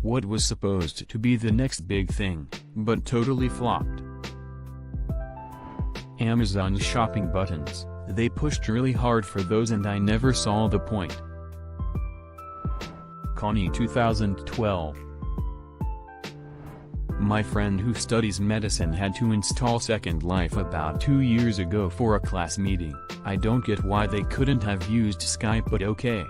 what was supposed to be the next big thing, but totally flopped. Amazon's shopping buttons, they pushed really hard for those and I never saw the point. Connie 2012. My friend who studies medicine had to install Second Life about 2 years ago for a class meeting. I don't get why they couldn't have used Skype, but okay.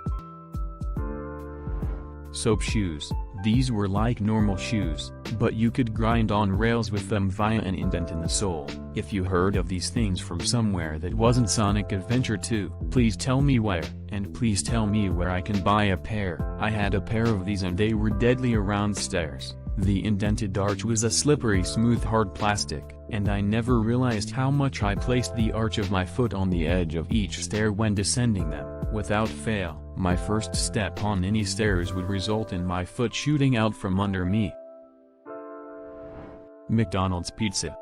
Soap shoes, these were like normal shoes, but you could grind on rails with them via an indent in the sole. If you heard of these things from somewhere that wasn't Sonic Adventure 2, please tell me where, and please tell me where I can buy a pair. I had a pair of these and they were deadly around stairs. The indented arch was a slippery smooth hard plastic, and I never realized how much I placed the arch of my foot on the edge of each stair when descending them. Without fail, my first step on any stairs would result in my foot shooting out from under me. McDonald's pizza.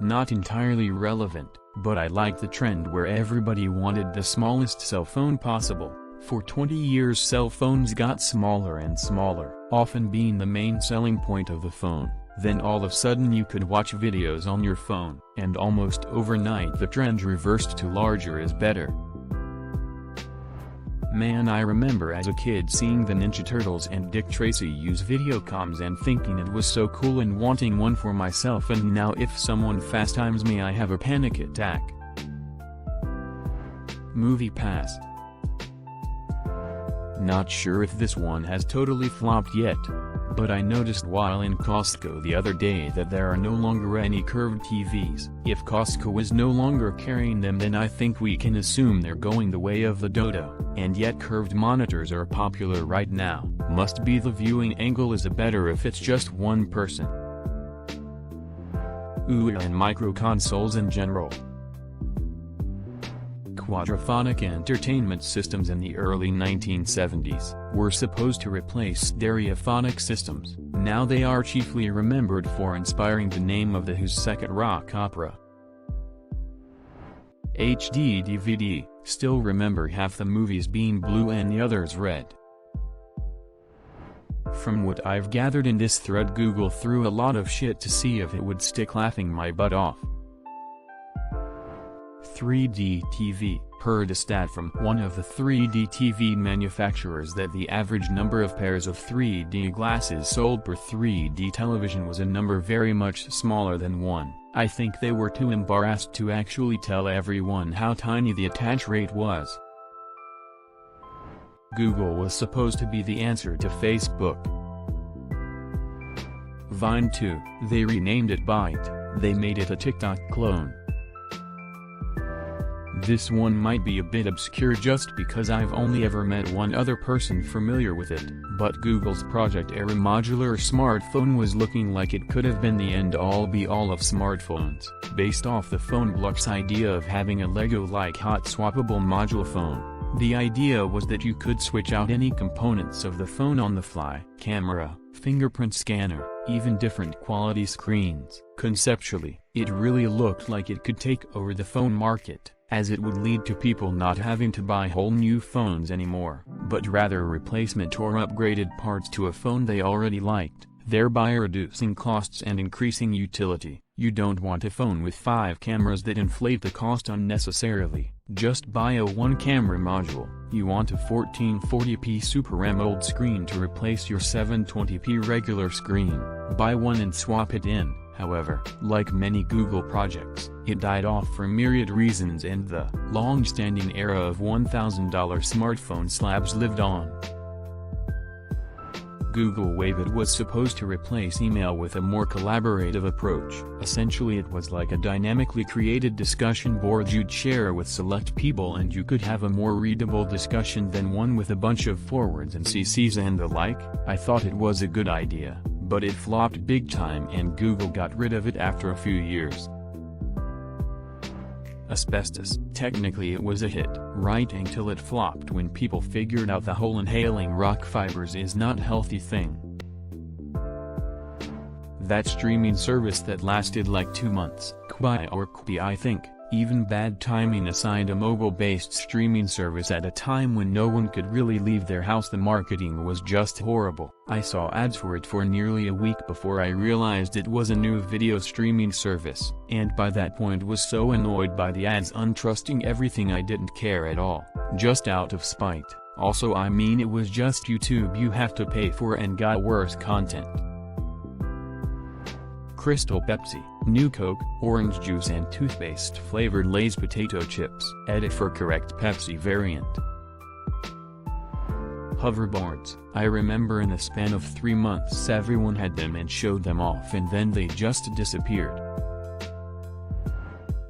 Not entirely relevant, but I like the trend where everybody wanted the smallest cell phone possible. For 20 years cell phones got smaller and smaller, often being the main selling point of the phone. Then all of a sudden you could watch videos on your phone, and almost overnight the trend reversed to larger is better. Man, I remember as a kid seeing the Ninja Turtles and Dick Tracy use videocoms and thinking it was so cool and wanting one for myself, and now if someone FaceTimes me I have a panic attack. Movie Pass. Not sure if this one has totally flopped yet, but I noticed while in Costco the other day that there are no longer any curved TVs. If Costco is no longer carrying them, then I think we can assume they're going the way of the dodo, and yet curved monitors are popular right now. Must be the viewing angle is better if it's just one person. Ooh, and micro consoles in general. Quadraphonic entertainment systems in the early 1970s were supposed to replace stereophonic systems. Now they are chiefly remembered for inspiring the name of the Who's second rock opera. HD DVD, still remember half the movies being blue and the others red. From what I've gathered in this thread, Google threw a lot of shit to see if it would stick, laughing my butt off. 3D TV. Heard a stat from one of the 3D TV manufacturers that the average number of pairs of 3D glasses sold per 3D television was a number very much smaller than one. I think they were too embarrassed to actually tell everyone how tiny the attach rate was. Google was supposed to be the answer to Facebook. Vine too, they renamed it Byte, they made it a TikTok clone. This one might be a bit obscure just because I've only ever met one other person familiar with it, but Google's Project Era modular smartphone was looking like it could have been the end-all be-all of smartphones, based off the PhoneBlock's idea of having a Lego-like hot swappable module phone. The idea was that you could switch out any components of the phone on the fly: camera, fingerprint scanner, even different quality screens. Conceptually, it really looked like it could take over the phone market, as it would lead to people not having to buy whole new phones anymore, but rather replacement or upgraded parts to a phone they already liked, thereby reducing costs and increasing utility. You don't want a phone with 5 cameras that inflate the cost unnecessarily. Just buy a 1-camera module. You want a 1440p Super AMOLED screen to replace your 720p regular screen. Buy one and swap it in. However, like many Google projects, it died off for myriad reasons and the long-standing era of $1,000 smartphone slabs lived on. Google Wave. It was supposed to replace email with a more collaborative approach. Essentially it was like a dynamically created discussion board you'd share with select people, and you could have a more readable discussion than one with a bunch of forwards and CCs and the like. I thought it was a good idea, but it flopped big time and Google got rid of it after a few years. Asbestos. Technically it was a hit, right until it flopped when people figured out the whole inhaling rock fibers is not healthy thing. That streaming service that lasted like 2 months, Quibi or Quibi I think, Even bad timing aside, a mobile-based streaming service at a time when no one could really leave their house. The marketing was just horrible. I saw ads for it for nearly a week before I realized it was a new video streaming service, and by that point was so annoyed by the ads, untrusting everything, I didn't care at all, just out of spite. Also, I mean, it was just YouTube you have to pay for and got worse content. Crystal Pepsi, new Coke, orange juice and toothpaste flavored Lay's potato chips. Edit for correct Pepsi variant. Hoverboards. I remember in a span of 3 months everyone had them and showed them off, and then they just disappeared.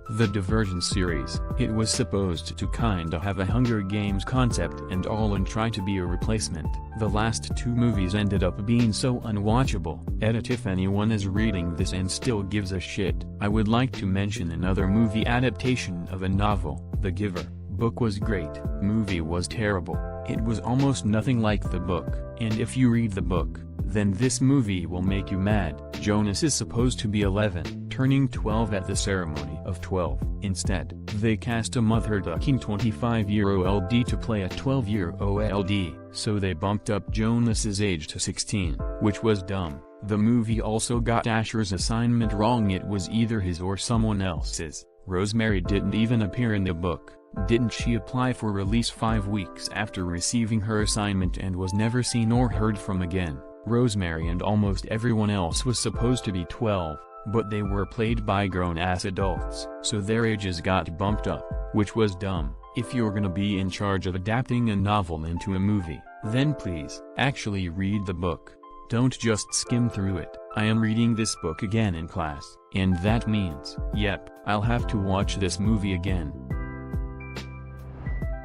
The Divergent series. It was supposed to kinda have a Hunger Games concept and all and try to be a replacement. The last 2 movies ended up being so unwatchable. Edit if anyone is reading this and still gives a shit. I would like to mention another movie adaptation of a novel, The Giver. Book was great. Movie was terrible. It was almost nothing like the book. And if you read the book, then this movie will make you mad. Jonas is supposed to be 11, turning 12 at the ceremony of 12. Instead, they cast a motherfucking 25-year-old to play a 12-year-old, so they bumped up Jonas's age to 16, which was dumb. The movie also got Asher's assignment wrong. It was either his or someone else's. Rosemary didn't even appear in the book. Didn't she apply for release 5 weeks after receiving her assignment and was never seen or heard from again? Rosemary and almost everyone else was supposed to be 12, but they were played by grown-ass adults, so their ages got bumped up, which was dumb. If you're gonna be in charge of adapting a novel into a movie, then please, actually read the book. Don't just skim through it. I am reading this book again in class, and that means, yep, I'll have to watch this movie again.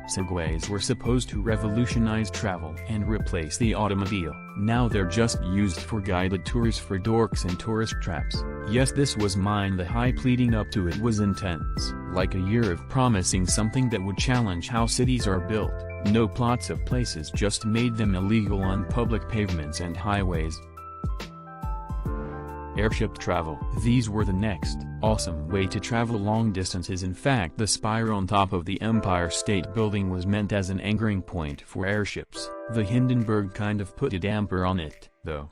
Segways were supposed to revolutionize travel and replace the automobile. Now they're just used for guided tours for dorks and tourist traps. Yes, this was mine. The hype leading up to it was intense. Like a year of promising something that would challenge how cities are built. No plots of places, just made them illegal on public pavements and highways. Airship travel. These were the next awesome way to travel long distances. In fact, the spire on top of the Empire State Building was meant as an anchoring point for airships. The Hindenburg kind of put a damper on it, though.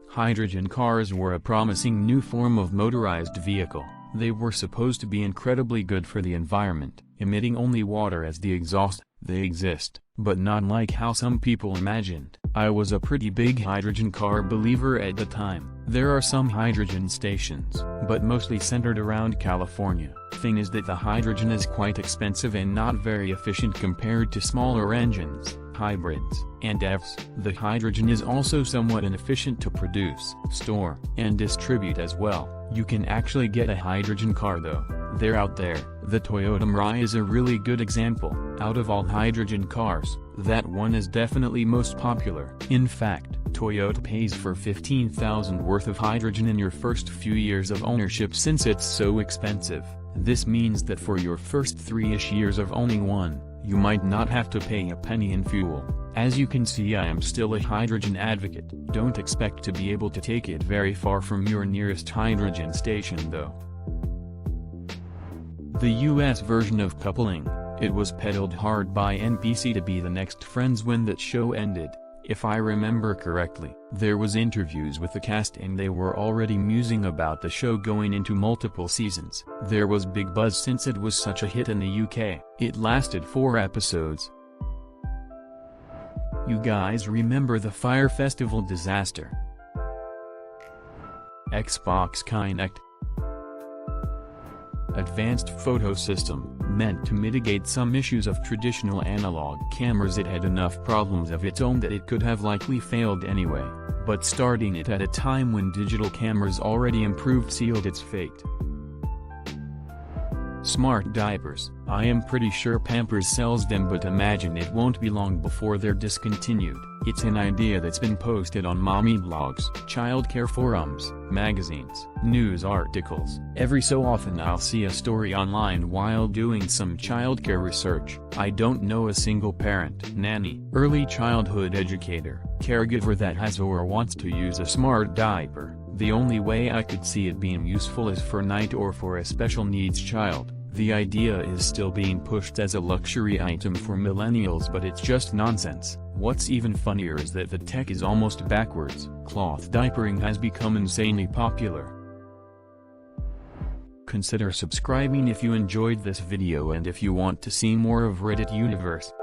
Hydrogen cars were a promising new form of motorized vehicle. They were supposed to be incredibly good for the environment, emitting only water as the exhaust. They exist, but not like how some people imagined. I was a pretty big hydrogen car believer at the time. There are some hydrogen stations, but mostly centered around California. Thing is that the hydrogen is quite expensive and not very efficient compared to smaller engines, hybrids, and EVs. The hydrogen is also somewhat inefficient to produce, store, and distribute as well. You can actually get a hydrogen car though. They're out there. The Toyota Mirai is a really good example. Out of all hydrogen cars, that one is definitely most popular. In fact, Toyota pays for $15,000 worth of hydrogen in your first few years of ownership since it's so expensive. This means that for your first 3-ish years of owning one, you might not have to pay a penny in fuel. As you can see, I am still a hydrogen advocate. Don't expect to be able to take it very far from your nearest hydrogen station though. The US version of coupling. It was peddled hard by NBC to be the next Friends when that show ended. If I remember correctly, there was interviews with the cast and they were already musing about the show going into multiple seasons. There was big buzz since it was such a hit in the UK. It lasted 4 episodes. You guys remember the Fire Festival disaster? Xbox Kinect. Advanced photo system, meant to mitigate some issues of traditional analog cameras. It had enough problems of its own that it could have likely failed anyway, but starting it at a time when digital cameras already improved sealed its fate. Smart diapers. I am pretty sure Pampers sells them, but imagine it won't be long before they're discontinued. It's an idea that's been posted on mommy blogs, childcare forums, magazines, news articles. Every so often I'll see a story online while doing some childcare research. I don't know a single parent, nanny, early childhood educator, caregiver that has or wants to use a smart diaper. The only way I could see it being useful is for night or for a special needs child. The idea is still being pushed as a luxury item for millennials, but it's just nonsense. What's even funnier is that the tech is almost backwards. Cloth diapering has become insanely popular. Consider subscribing if you enjoyed this video and if you want to see more of Reddit Universe.